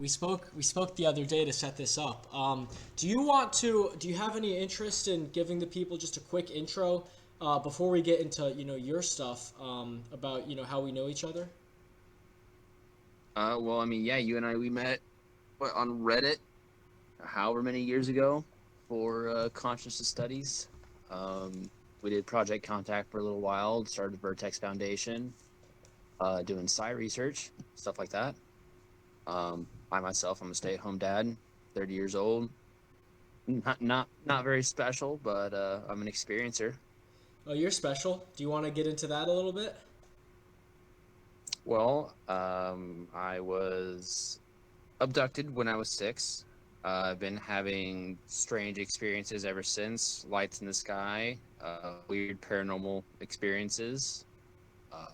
We spoke the other day to set this up. Do you have any interest in giving the people just a quick intro before we get into your stuff about how we know each other? Well, I mean, yeah, you and I we met on Reddit, however many years ago, for consciousness studies. Um, we did Project Contact for a little while, started Vertex Foundation, doing psi research, stuff like that. I myself, I'm a stay-at-home dad, 30 years old. Not very special, but I'm an experiencer. Oh, you're special. Do you want to get into that a little bit? Well, I was abducted when I was 6. I've been having strange experiences ever since. Lights in the sky, weird paranormal experiences. Um,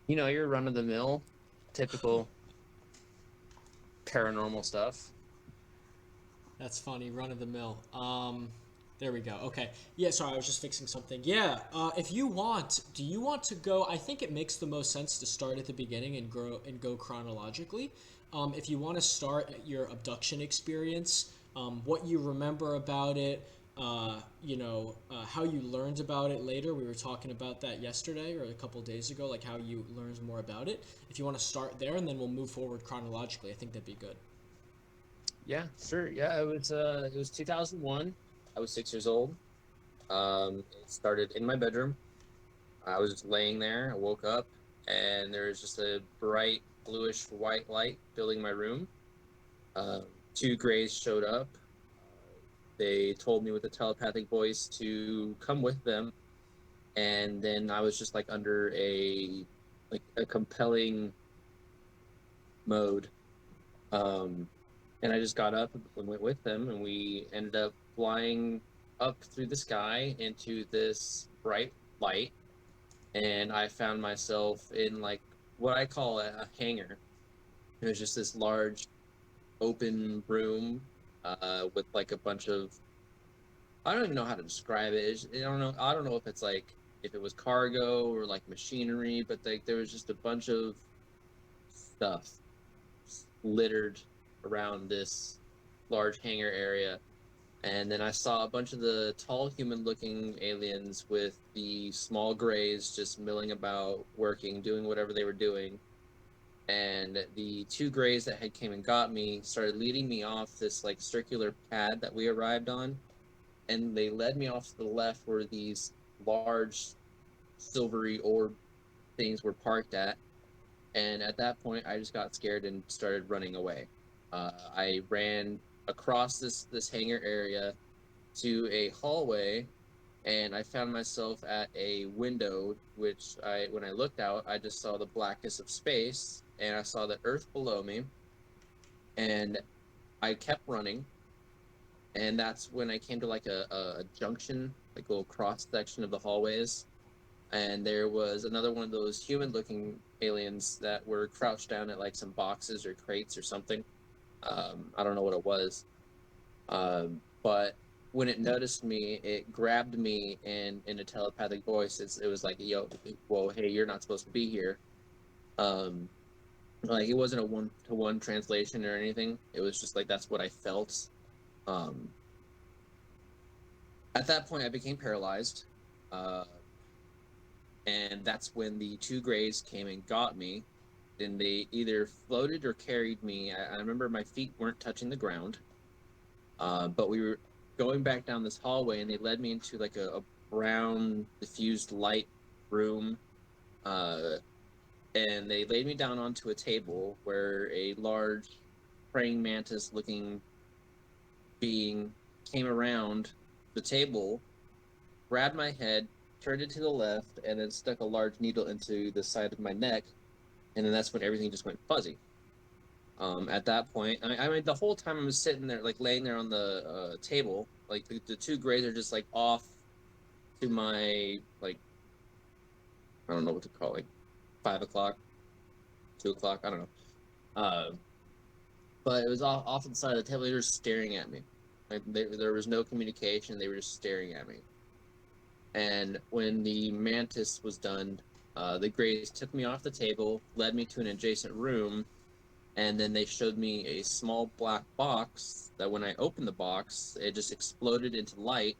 your run of the mill, typical paranormal stuff. That's funny. Run of the mill. There we go. Okay. Yeah. Sorry, I was just fixing something. Yeah. If you want, do you want to go? I think it makes the most sense to start at the beginning and grow and go chronologically. If you want to start at your abduction experience, what you remember about it, how you learned about it later. We were talking about that yesterday or a couple days ago, like how you learned more about it. If you want to start there, and then we'll move forward chronologically, I think that'd be good. Yeah, sure. Yeah, it was 2001. I was 6 years old. It started in my bedroom. I was just laying there. I woke up, and there was just a bright bluish white light filling my room. Two grays showed up. They told me with a telepathic voice to come with them, and then I was just like under a compelling mode. Um, and I just got up and went with them, and we ended up flying up through the sky into this bright light, and I found myself in like what I call a hangar. It was just this large open room with like a bunch of I don't even know how to describe it. I don't know if it's like if it was cargo or like machinery, but like there was just a bunch of stuff littered around this large hangar area. And then I saw a bunch of the tall human looking aliens with the small grays just milling about, working, doing whatever they were doing. And the two grays that had came and got me started leading me off this like circular pad that we arrived on, and they led me off to the left where these large silvery orb things were parked at. And at that point, I just got scared and started running away. I ran across this hangar area to a hallway, and I found myself at a window, which when I looked out, I just saw the blackness of space, and I saw the earth below me, and I kept running, and that's when I came to like a junction, like a little cross section of the hallways, and there was another one of those human-looking aliens that were crouched down at like some boxes or crates or something. I don't know what it was, but when it noticed me, it grabbed me and in a telepathic voice, it was like, "Yo, whoa, hey, you're not supposed to be here." Um, like it wasn't a one-to-one translation or anything. It was just like that's what I felt. Um, at that point, I became paralyzed. Uh, and that's when the two grays came and got me. And they either floated or carried me. I remember my feet weren't touching the ground, but we were going back down this hallway, and they led me into like a brown diffused light room. Uh, and they laid me down onto a table where a large praying mantis looking being came around the table, grabbed my head, turned it to the left, and then stuck a large needle into the side of my neck. And then that's when everything just went fuzzy. At that point, I mean, the whole time I was sitting there, like laying there on the table, like the two grays are just like off to my like I don't know what to call it, like 5 o'clock, 2 o'clock, I don't know. Uh, but it was off to the side of the table. They were just staring at me. Like there was no communication. They were just staring at me. And when the mantis was done, The Greys took me off the table, led me to an adjacent room, and then they showed me a small black box that when I opened the box, it just exploded into light.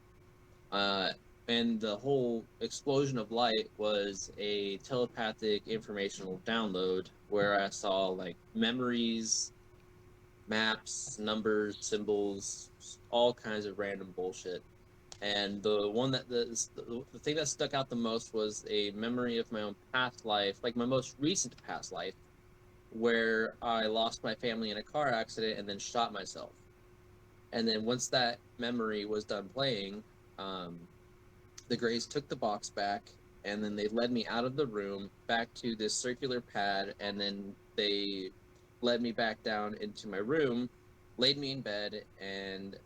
Uh, and the whole explosion of light was a telepathic informational download where I saw like memories, maps, numbers, symbols, all kinds of random bullshit. And the one that the thing that stuck out the most was a memory of my own past life, like my most recent past life, where I lost my family in a car accident and then shot myself. And then once that memory was done playing, the Greys took the box back, and then they led me out of the room back to this circular pad, and then they led me back down into my room, laid me in bed, and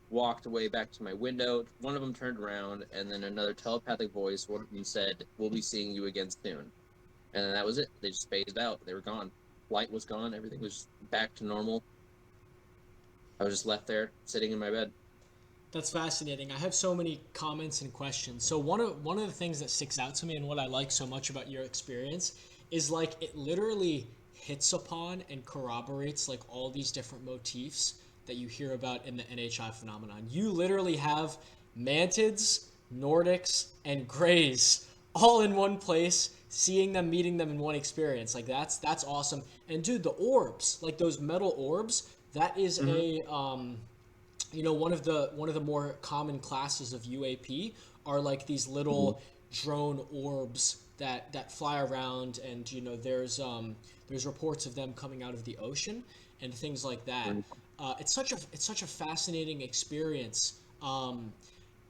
walked away back to my window. One of them turned around, and then another telepathic voice, one of them said, "We'll be seeing you again soon." And then that was it. They just phased out. They were gone. Light was gone. Everything was back to normal. I was just left there, sitting in my bed. That's fascinating. I have so many comments and questions. So one of the things that sticks out to me and what I like so much about your experience is like it literally hits upon and corroborates like all these different motifs that you hear about in the NHI phenomenon. You literally have mantids, Nordics, and Greys all in one place, seeing them, meeting them in one experience. Like that's awesome. And dude, the orbs, like those metal orbs, that is Mm-hmm. a one of the more common classes of UAP are like these Mm-hmm. little drone orbs that fly around, and there's reports of them coming out of the ocean and things like that. It's such a fascinating experience.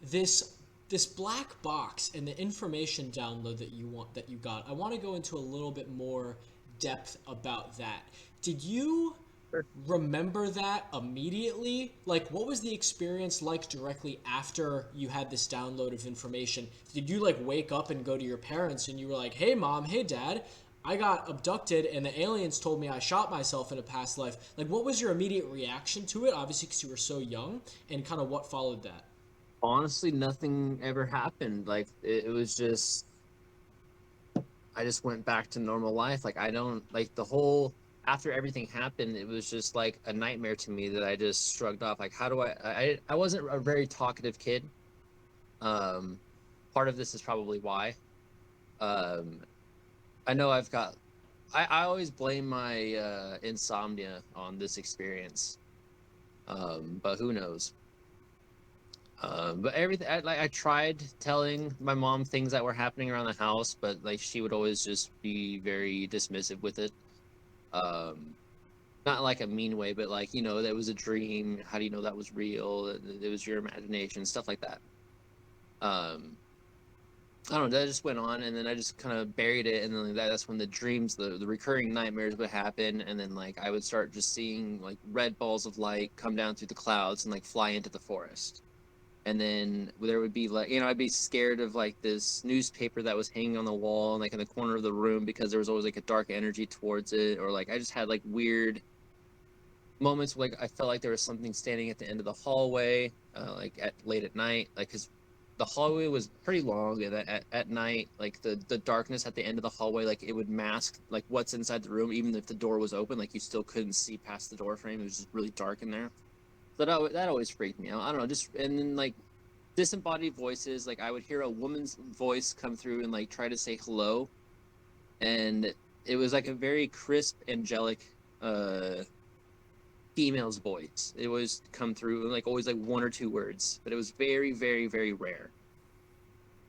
This this black box and the information download that you got. I want to go into a little bit more depth about that. Did you remember that immediately? Like, what was the experience like directly after you had this download of information? Did you like wake up and go to your parents and you were like, "Hey mom, hey dad, I got abducted and the aliens told me I shot myself in a past life." Like, what was your immediate reaction to it? Obviously, because you were so young, and kind of what followed that. Honestly, nothing ever happened. Like it was just I just went back to normal life. Like I don't like the whole after everything happened, it was just like a nightmare to me that I just shrugged off. Like how do I wasn't a very talkative kid. Um Part of this is probably why. Um I know I've got I always blame my insomnia on this experience. But who knows? But everything, I tried telling my mom things that were happening around the house, but like she would always just be very dismissive with it. Um, Not like a mean way, but like that was a dream. How do you know that was real? It was your imagination, stuff like that. Um, I don't know. That just went on, and then I just kind of buried it, and then like that's when the dreams, the recurring nightmares would happen, and then like I would start just seeing like red balls of light come down through the clouds and like fly into the forest. And then there would be like I'd be scared of like this newspaper that was hanging on the wall and like in the corner of the room because there was always like a dark energy towards it, or like I just had like weird moments where, like I felt like there was something standing at the end of the hallway, like at late at night, like because the hallway was pretty long, and at night like the darkness at the end of the hallway, like it would mask like what's inside the room. Even if the door was open, like you still couldn't see past the door frame. It was just really dark in there. So that always freaked me out. I don't know, just and then like disembodied voices. Like I would hear a woman's voice come through and like try to say hello, and it was like a very crisp, angelic uh female's voice. It was come through and like always like one or two words, but it was very, very, very rare.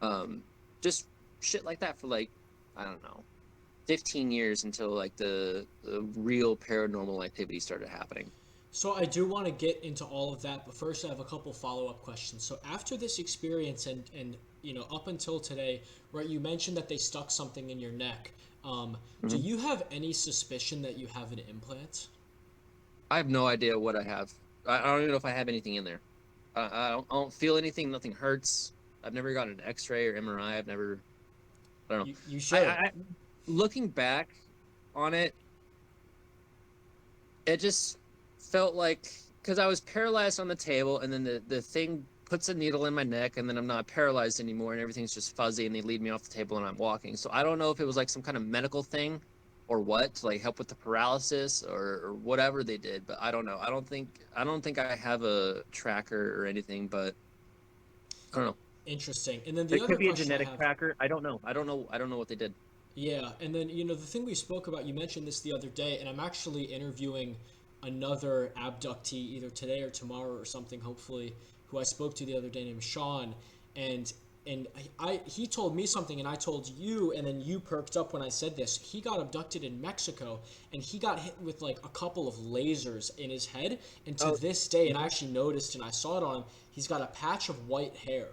Um, just shit like that for like I don't know, 15 years until like the real paranormal activity started happening. So I do want to get into all of that, but first I have a couple follow-up questions. So after this experience and up until today, right? You mentioned that they stuck something in your neck. Do Mhm. you have any suspicion that you have an implant? I have no idea what I have. I don't even know if I have anything in there. I don't feel anything. Nothing hurts. I've never gotten an X-ray or MRI. I've never. I don't know. You I, should. I looking back on it, it just felt like because I was paralyzed on the table, and then the thing puts a needle in my neck, and then I'm not paralyzed anymore, and everything's just fuzzy, and they lead me off the table, and I'm walking. So I don't know if it was like some kind of medical thing, or what, to like help with the paralysis, or whatever they did. But I don't know. I don't think I have a tracker or anything, but I don't know. Interesting. And then the It other could be a question I genetic have. tracker. I don't know. I don't know what they did. Yeah, and then the thing we spoke about, you mentioned this the other day, and I'm actually interviewing another abductee either today or tomorrow or something, hopefully, who I spoke to the other day named Sean, and he told me something and I told you, and then you perked up when I said this. He got abducted in Mexico and he got hit with like a couple of lasers in his head, and to Oh, this day, and I mhm. actually noticed and I saw it on him, he's got a patch of white hair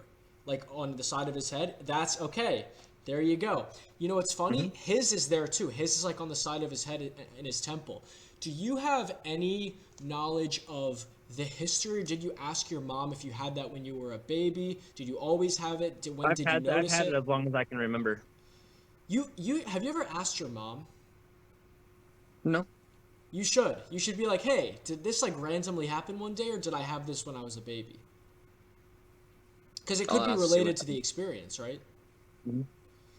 like on the side of his head. That's okay. There you go. You know what's funny? Mhm. His is there too. His is like on the side of his head in his temple. Do you have any knowledge of the history? Did you ask your mom if you had that when you were a baby? Did you always have it? When did you I've notice had it it? as long as I can remember. You have you ever asked your mom? No. You should. You should be like, "Hey, did this like randomly happen one day or did I have this when I was a baby?" Cuz it I'll could be have to see what related to the happens. experience, right? Mhm.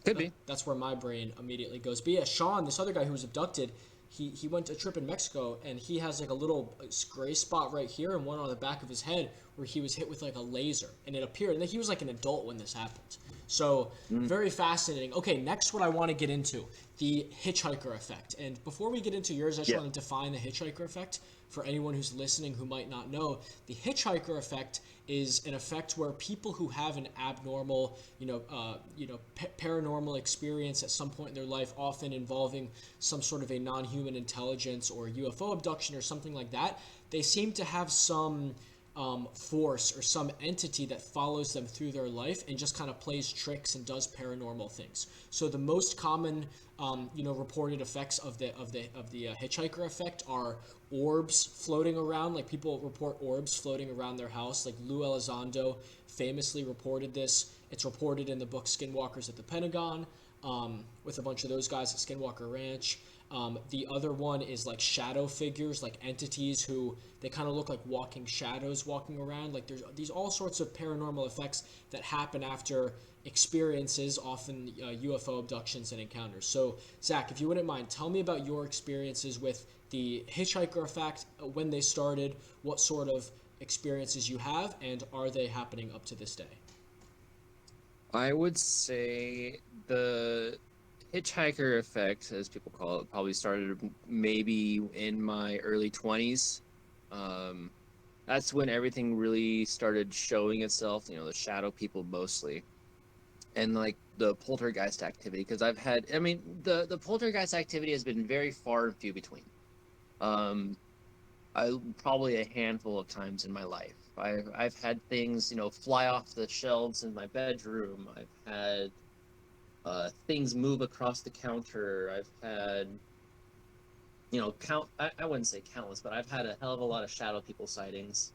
Could be. That's where my brain immediately goes. But yeah, Sean, this other guy who was abducted, he went a trip in Mexico and he has like a little gray spot right here and one on the back of his head where he was hit with like a laser and it appeared. And then he was like an adult when this happened. So Mhm. very fascinating. Okay, next what I want to get into the hitchhiker effect. And before we get into yours, I just Yeah. want to define the hitchhiker effect for anyone who's listening who might not know. The hitchhiker effect is an effect where people who have an abnormal, paranormal experience at some point in their life, often involving some sort of a non-human intelligence or UFO abduction or something like that, they seem to have some force or some entity that follows them through their life and just kind of plays tricks and does paranormal things. So the most common, reported effects of the hitchhiker effect are orbs floating around. Like people report orbs floating around their house. Like Lou Elizondo famously reported this. It's reported in the book Skinwalkers at the Pentagon, with a bunch of those guys at Skinwalker Ranch. The other one is like shadow figures, like entities who they kind of look like walking shadows walking around. Like there's these all sorts of paranormal effects that happen after experiences, often UFO abductions and encounters. So, Zach, if you wouldn't mind, tell me about your experiences with the hitchhiker effect, when they started, what sort of experiences you have, and are they happening up to this day? I would say the hitchhiker effect, as people call it, probably started maybe in my early 20s. Um, that's when everything really started showing itself, the shadow people mostly, and like the poltergeist activity. Because I mean, the poltergeist activity has been very far and few between. Um, probably a handful of times in my life. I've had things, fly off the shelves in my bedroom. I've had things move across the counter. I've had, I wouldn't say countless, but I've had a hell of a lot of shadow people sightings.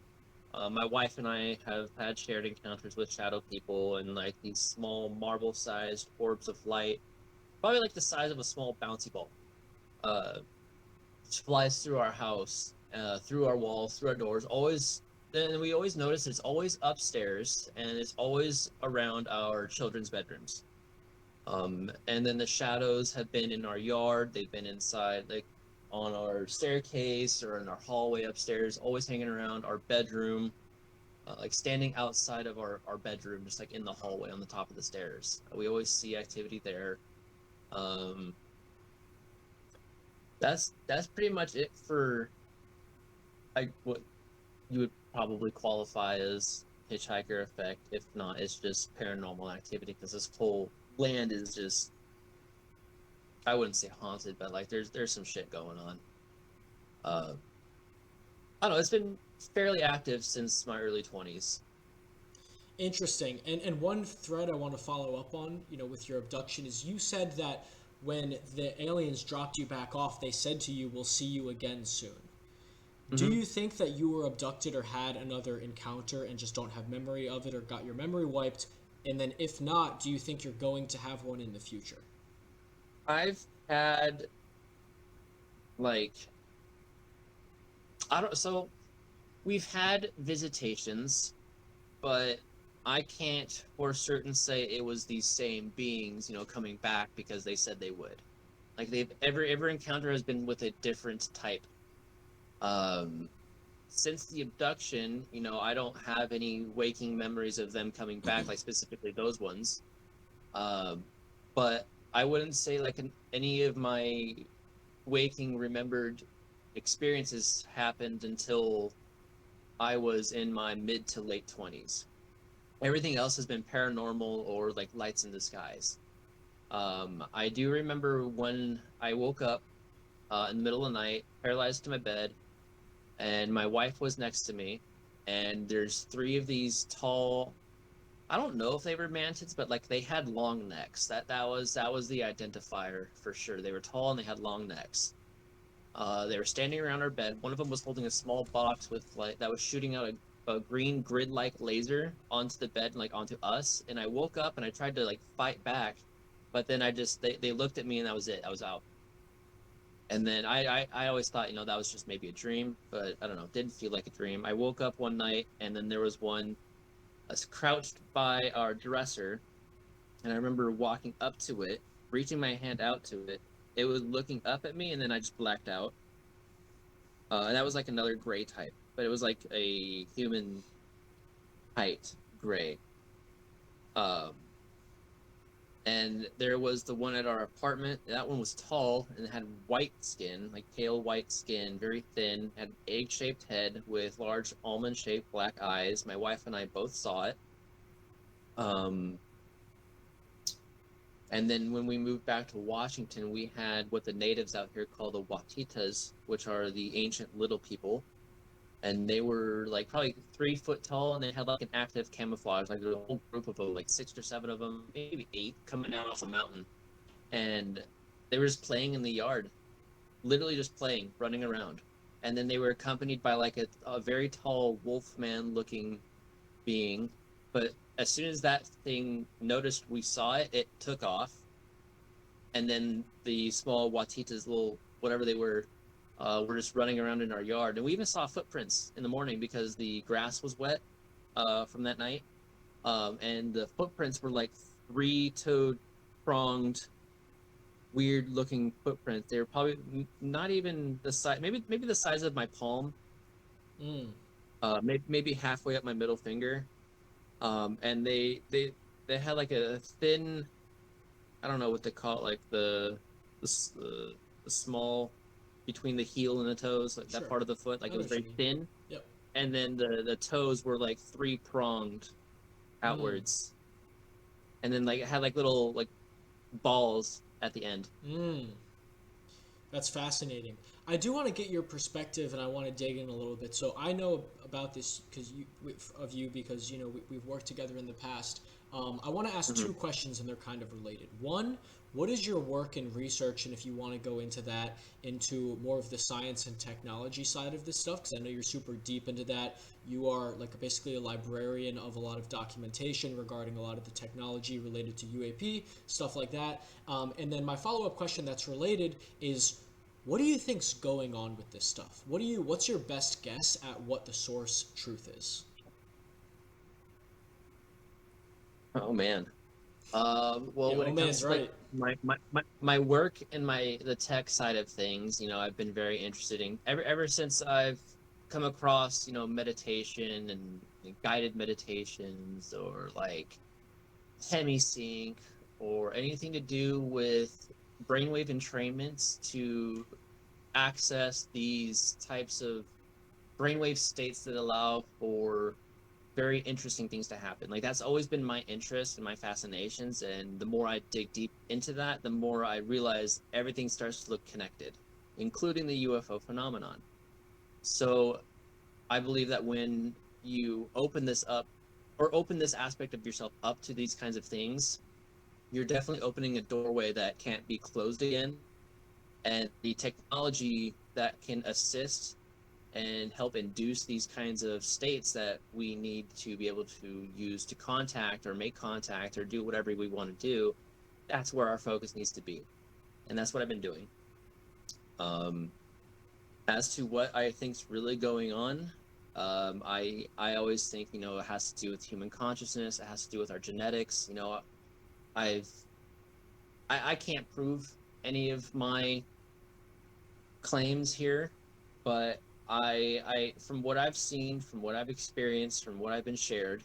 My wife and I have had shared encounters with shadow people and like these small marble-sized orbs of light, probably like the size of a small bouncy ball. Uh, flies through our house, through our walls, through our doors. Always, then we always notice it's always upstairs and it's always around our children's bedrooms. And then the shadows have been in our yard. They've been inside, like on our staircase or in our hallway upstairs, always hanging around our bedroom, like standing outside of our bedroom, just like in the hallway on the top of the stairs. We always see activity there. Um, that's pretty much it for like what you would probably qualify as hitchhiker effect. If not, it's just paranormal activity because this whole land is just, I wouldn't say haunted, but like there's some shit going on. Uh, I don't know. It's been fairly active since my early 20s. Interesting. And one thread I want to follow up on, with your abduction is you said that when the aliens dropped you back off, they said to you, "We'll see you again soon." Do Hmm. you think that you were abducted or had another encounter and just don't have memory of it or got your memory wiped? And then if not, do you think you're going to have one in the future? I've had like I don't so we've had visitations, but I can't for certain say it was these same beings, coming back because they said they would. Like they've every encounter has been with a different type. Um, since the abduction, I don't have any waking memories of them coming back, like specifically those ones. Um, but I wouldn't say like any of my waking remembered experiences happened until I was in my mid to late 20s. Everything else has been paranormal or like lights in the skies. I do remember when I woke up in the middle of the night, paralyzed to my bed, and my wife was next to me, and there's three of these tall. I don't know if they were mantids, but like they had long necks. That was the identifier for sure. They were tall and they had long necks. They were standing around our bed. One of them was holding a small box with like that was shooting out a green grid-like laser onto the bed and like onto us. And I woke up and I tried to like fight back, but then they looked at me and that was it. I was out. And then I always thought, that was just maybe a dream, but I don't know. It didn't feel like a dream. I woke up one night and then there was one crouched by our dresser, and I remember walking up to it, reaching my hand out to it. It was looking up at me, and then I just blacked out. And that was like another gray type, but it was like a human height gray. Um, and there was the one at our apartment. That one was tall and had white skin, like pale white skin, very thin, had an egg-shaped head with large almond-shaped black eyes. My wife and I both saw it. Um, and then when we moved back to Washington, we had what the natives out here call the Watitas, which are the ancient little people. And they were like probably 3 foot tall, and they had like an active camouflage. Like there was a whole group of them, like 6 or 7 of them, maybe 8, coming down off a mountain. And they were just playing in the yard, literally just playing, running around. And then they were accompanied by like a very tall wolfman looking being. But as soon as that thing noticed we saw it, it took off. And then the small Watitas, little whatever they were just running around in our yard. And we even saw footprints in the morning because the grass was wet from that night. And the footprints were like three-toed, pronged, weird-looking footprints. They were probably not even the size, maybe the size of my palm, Mm. maybe halfway up my middle finger. And they had like a thin, I don't know what they call it, like the small between the heel and the toes, like that Sure. part of the foot, I like it know was what you very mean. thin, Yep. and then the toes were like three-pronged Mm. outwards, and then like it had like little like balls at the end. Mm. That's fascinating. I do want to get your perspective, and I want to dig in a little bit. So I know about this of you because we've worked together in the past. I want to ask Hmm. two questions, and they're kind of related. One, what is your work and research, and if you want to go into that, into more of the science and technology side of this stuff, because I know you're super deep into that. You are like basically a librarian of a lot of documentation regarding a lot of the technology related to UAP stuff like that. And then my follow-up question that's related is, what do you think's going on with this stuff? What's your best guess at what the source truth is? Oh man. Well, Yeah, when oh it comes man's to like right. my work and the tech side of things, I've been very interested in ever since I've come across, meditation and guided meditations or like hemisync or anything to do with brainwave entrainments to access these types of brainwave states that allow for very interesting things to happen. Like that's always been my interest and my fascinations. And the more I dig deep into that, the more I realize everything starts to look connected, including the UFO phenomenon. So I believe that when you open this up or open this aspect of yourself up to these kinds of things, you're definitely opening a doorway that can't be closed again. And the technology that can assist and help induce these kinds of states that we need to be able to use to contact or make contact or do whatever we want to do, that's where our focus needs to be. And that's what I've been doing. Um, as to what I think's really going on, I always think, it has to do with human consciousness. It has to do with our genetics. I've I can't prove any of my claims here, but I from what I've seen, from what I've experienced, from what I've been shared,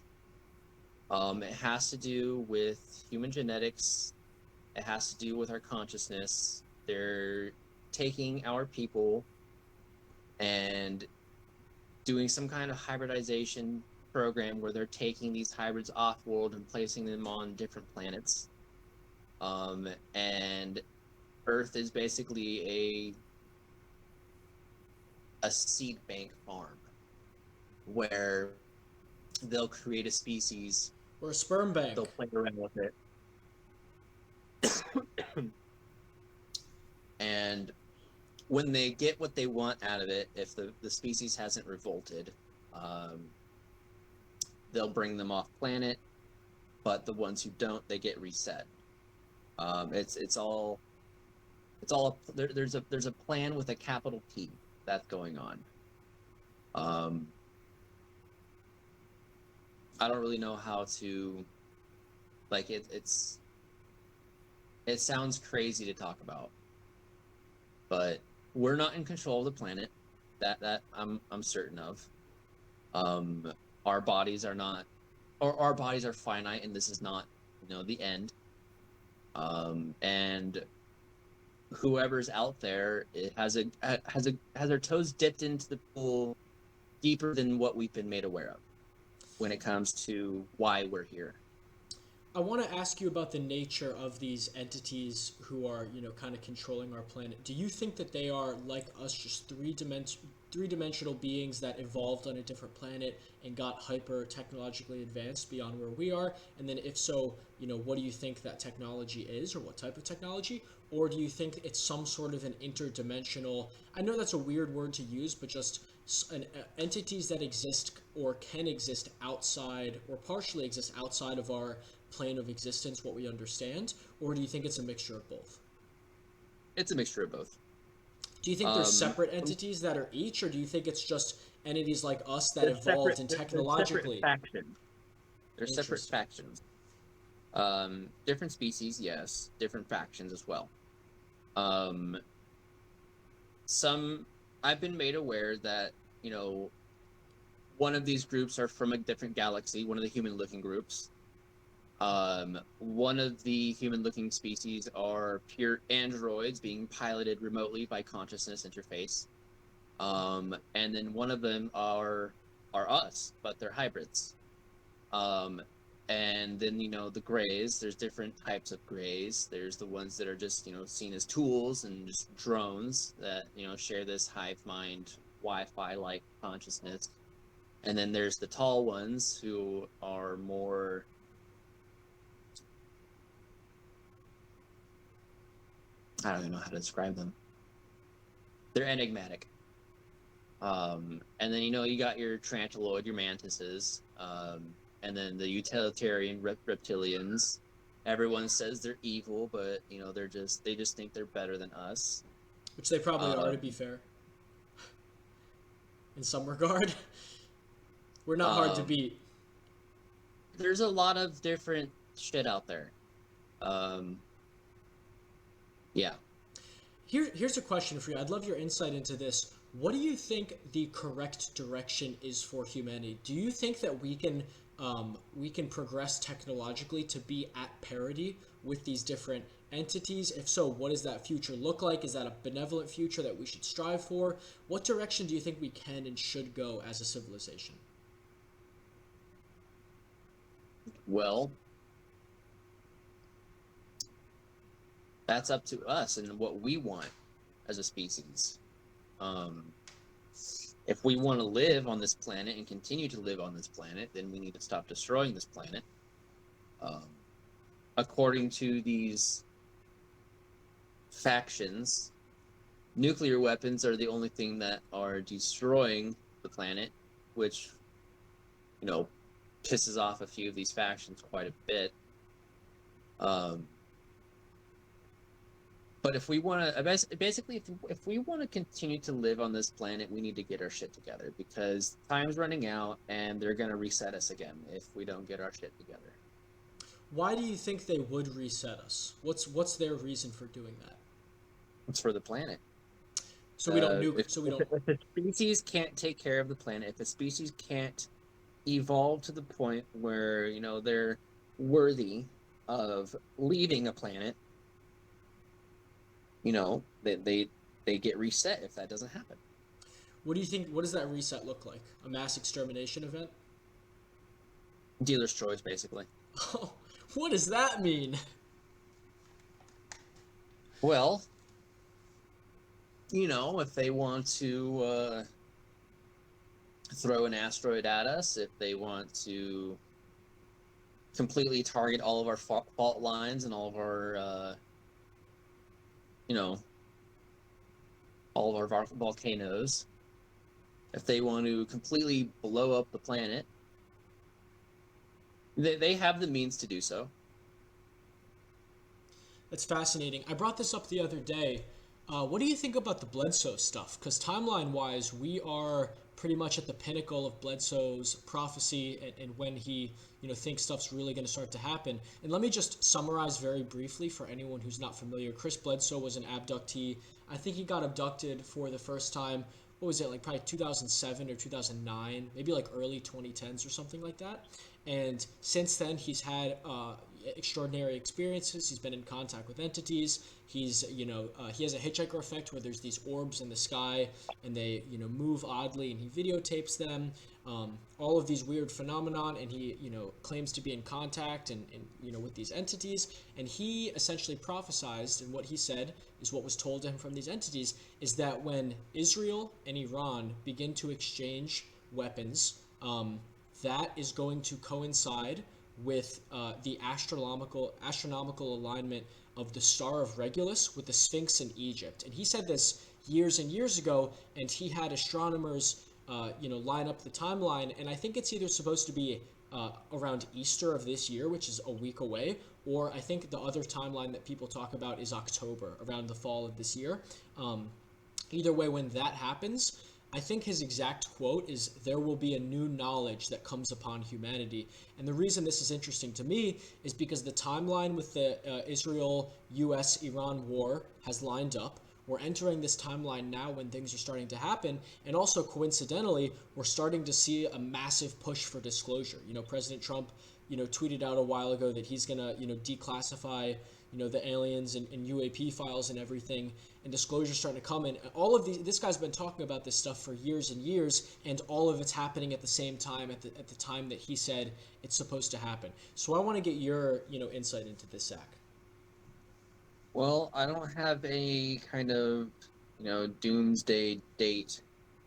it has to do with human genetics. It has to do with our consciousness. They're taking our people and doing some kind of hybridization program where they're taking these hybrids off world and placing them on different planets. And Earth is basically a seed bank farm where they'll create a species, We're a sperm they'll bank. play around with it, and when they get what they want out of it, if the species hasn't revolted, um, they'll bring them off planet, but the ones who don't, they get reset. There's a plan with a capital P that's going on. Um, I don't really know how to like it sounds crazy to talk about, but we're not in control of the planet. That I'm certain of. Um, our bodies are not, or our bodies are finite, and this is not, the end. And whoever's out there, it has their toes dipped into the pool deeper than what we've been made aware of when it comes to why we're here. I want to ask you about the nature of these entities who are, kind of controlling our planet. Do you think that they are like us, just three-dimensional beings that evolved on a different planet and got hyper technologically advanced beyond where we are? And then if so, what do you think that technology is, or what type of technology? Or do you think it's some sort of an interdimensional, I know that's a weird word to use, but just entities that exist or can exist outside or partially exist outside of our plane of existence, what we understand? Or do you think it's a mixture of both? It's a mixture of both. Do you think there's Um, separate entities that are each, or do you think it's just entities like us that they're evolved separate. and They're separate technologically? factions. They're separate Interesting. factions. Different species, yes. Different factions as well. Um, some I've been made aware that one of these groups are from a different galaxy. One of the human-looking groups. One of the human-looking species are pure androids being piloted remotely by consciousness interface. And then one of them are us, but they're hybrids. Um, and then the grays. There's different types of grays. There's the ones that are just seen as tools and just drones that share this hive mind Wi-Fi like consciousness. And then there's the tall ones who are more, I don't even know how to describe them. They're enigmatic. And then you got your tarantuloid, your mantises, and then the utilitarian reptilians. Everyone says they're evil, but they just think they're better than us. Which they probably are, Um, to be fair, in some regard. We're not hard to um, beat. there's a lot of different shit out there. Um, yeah. Here's a question for you. I'd love your insight into this. What do you think the correct direction is for humanity? Do you think that we can progress technologically to be at parity with these different entities? If so, what does that future look like? Is that a benevolent future that we should strive for? What direction do you think we can and should go as a civilization? Well, that's up to us and what we want as a species. Um, if we want to live on this planet and continue to live on this planet, then we need to stop destroying this planet. Um, According to these factions, nuclear weapons are the only thing that are destroying the planet, which, you know, pisses off a few of these factions quite a bit. Um, But if we want to, basically, if we want to continue to live on this planet, we need to get our shit together because time's running out, and they're gonna reset us again if we don't get our shit together. Why do you think they would reset us? What's their reason for doing that? It's for the planet. So we don't nuke. If, So we if, don't. if a species can't take care of the planet, if a species can't evolve to the point where they're worthy of leaving a planet, they get reset if that doesn't happen. What do you think? What does that reset look like? A mass extermination event? Dealer's choice, basically. Oh, what does that mean? Well, if they want to throw an asteroid at us, if they want to completely target all of our fault lines and all of our, you know, all of our volcanoes, if they want to completely blow up the planet, they have the means to do so. That's fascinating. I brought this up the other day. What do you think about the Bledsoe stuff? Because timeline-wise, we are pretty much at the pinnacle of Bledsoe's prophecy and when he, thinks stuff's really going to start to happen. And let me just summarize very briefly for anyone who's not familiar. Chris Bledsoe was an abductee. I think he got abducted for the first time. What was it, like probably 2007 or 2009, maybe like early 2010s or something like that. And since then, he's had extraordinary experiences. He's been in contact with entities. He's, he has a hitchhiker effect where there's these orbs in the sky and they, move oddly, and he videotapes them. All of these weird phenomenon, and he, claims to be in contact and with these entities. And he essentially prophesized, and what he said is what was told to him from these entities is that when Israel and Iran begin to exchange weapons, that is going to coincide with the astronomical alignment of the Star of Regulus with the Sphinx in Egypt. And he said this years and years ago, and he had astronomers, line up the timeline. And I think it's either supposed to be around Easter of this year, which is a week away, or I think the other timeline that people talk about is October, around the fall of this year. Either way, when that happens, I think his exact quote is, "There will be a new knowledge that comes upon humanity." And the reason this is interesting to me is because the timeline with the Israel-US-Iran war has lined up. We're entering this timeline now when things are starting to happen. And also, coincidentally, we're starting to see a massive push for disclosure. President Trump, tweeted out a while ago that he's going to, declassify, the aliens and UAP files and everything, and disclosure starting to come in. All of this guy's been talking about this stuff for years and years, and all of it's happening at the same time, at the time that he said it's supposed to happen. So I want to get your, insight into this, Zach. Well, I don't have any kind of, doomsday date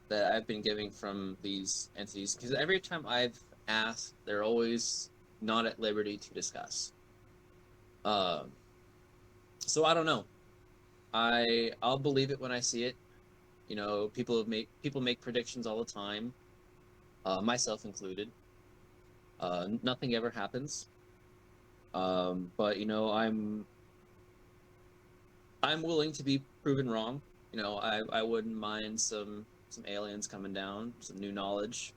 that I've been giving from these entities because every time I've asked, they're always not at liberty to discuss. So I don't know. I'll believe it when I see it. People make predictions all the time, myself included. Nothing ever happens. But I'm willing to be proven wrong. I wouldn't mind some aliens coming down, some new knowledge.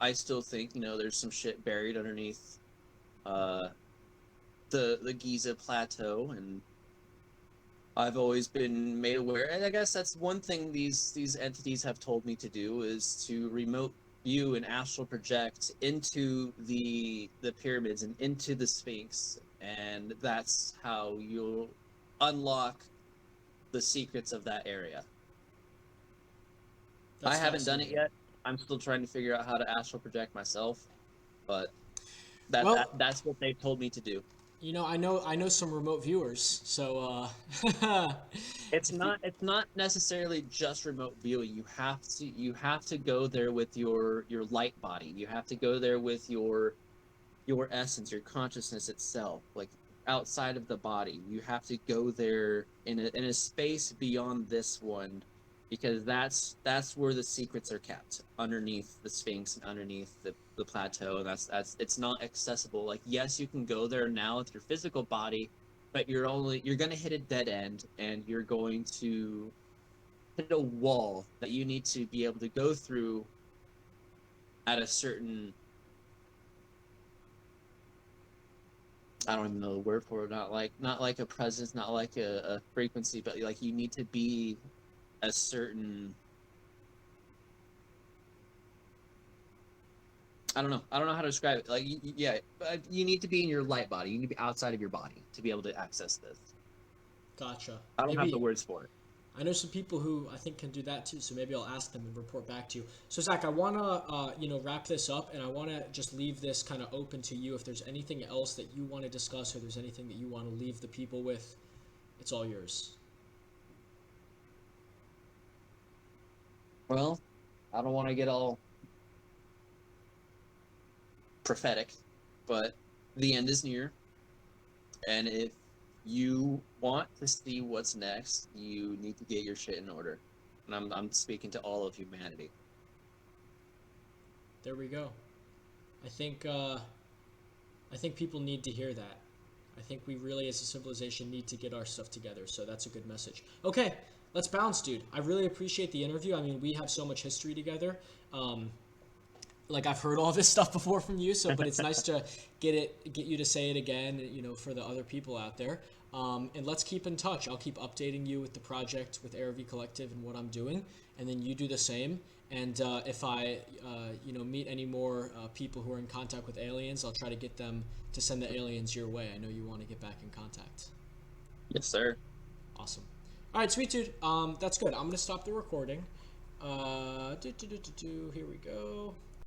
I still think there's some shit buried underneath the Giza plateau, and I've always been made aware. And I guess that's one thing these entities have told me to do is to remote view and astral project into the pyramids and into the Sphinx, and that's how you'll unlock the secrets of that area. I haven't done it yet. I'm still trying to figure out how to astral project myself, but that's what they've told me to do. I know some remote viewers, so it's not necessarily just remote viewing. You have to go there with your light body. You have to go there with your essence, your consciousness itself, like outside of the body. You have to go there in a space beyond this one, because that's where the secrets are kept, underneath the Sphinx and underneath the plateau. And that's it's not accessible. Like, yes, you can go there now with your physical body, but you're gonna hit a dead end, and you're going to hit a wall that you need to be able to go through at a certain, I don't even know the word for it, not like a presence, not like a frequency, but like you need to be a certain, I don't know how to describe it. Like yeah, but you need to be in your light body. You need to be outside of your body to be able to access this. Gotcha. I don't have the Maybe words for it. I know some people who I think can do that too, so maybe I'll ask them and report back to you. So Zach, I want to wrap this up, and I want to just leave this kind of open to you. If there's anything else that you want to discuss, or there's anything that you want to leave the people with, it's all yours. Well, I don't want to get all prophetic, but the end is near. And if you want to see what's next, you need to get your shit in order. And I'm speaking to all of humanity. There we go. I think people need to hear that. I think we really, as a civilization, need to get our stuff together. So that's a good message. Okay, let's bounce, dude. I really appreciate the interview. I mean, we have so much history together. Like I've heard all this stuff before from you, so but it's nice to get you to say it again, for the other people out there. And let's keep in touch. I'll keep updating you with the project with ARV Collective and what I'm doing, and then you do the same. And if I, meet any more people who are in contact with aliens, I'll try to get them to send the aliens your way. I know you want to get back in contact. Yes, sir. Awesome. All right, sweet dude. That's good. I'm gonna stop the recording. Here we go.